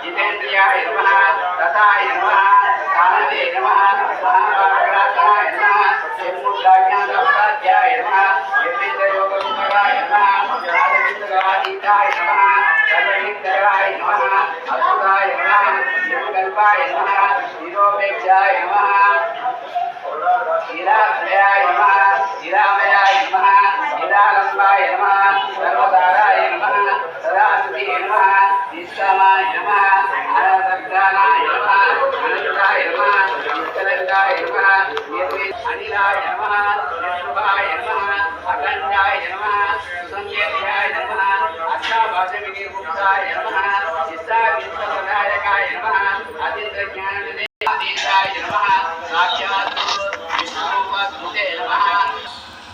जितेन्द्रियाय नमः रथाय नमः कानवे नमः महाभारताय नमः जन्मुद्राज्ञानवराध्याय नमः यज्ञयोगसुन्दराय नमः राजविन्दराधीताय नमः सर्वविन्दराय नमः अद्भुताय नमः निर्विकल्पाय नमः निरोपेक्षाय नमः हीराश्रयाय नमः हीरामयाय नमः हीरालम्बाय नमः सर्वदाराय नमः सदाशिवे नमः निष्कामाय नमः अनन्तग्राणाय नमः अनन्ताय नमः निष्कलङ्काय नमः अनिलाय नमः निष्प्रभाय नमः अखण्डाय नमः सुसंज्ञाय नमः अष्टाभाषविनिर्मुक्ताय नमः निष्ठाविष्णुप्रदायकाय नमः अतीन्द्रज्ञाननिधेयाय नमः साक्षात् विष्णुरूपस्मृते नमः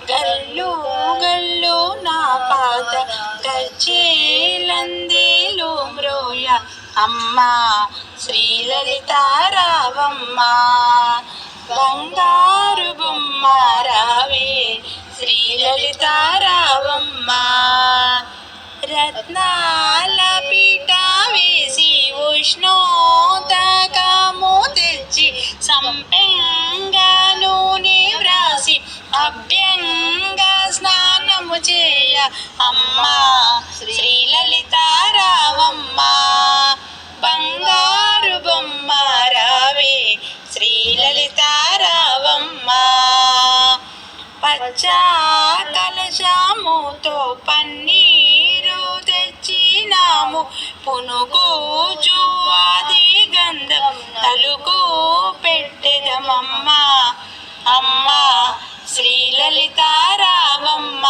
గల్లు గల్లు నా పాత గజ్జేలందేలు మ్రోయ అమ్మ శ్రీలలితారావమ్మ బంగారు బొమ్మ రావే శ్రీలలితారావమ్మ రత్నాల పీట వేసి ఉష్ణోదకము తెచ్చి సంపెంగ నూనె వ్రాసి అభ్యంగ స్నానము చేయ అమ్మ శ్రీలలితారావమ్మ బంగారు బొమ్మ రావే శ్రీలలితారావమ్మ పచ్చ కలశముతో పన్నీరు తెచ్చినాము పునుగు జువాది గంధం నలుగు పెట్టెదమమ్మ అమ్మ శ్రీలలితారావమ్మ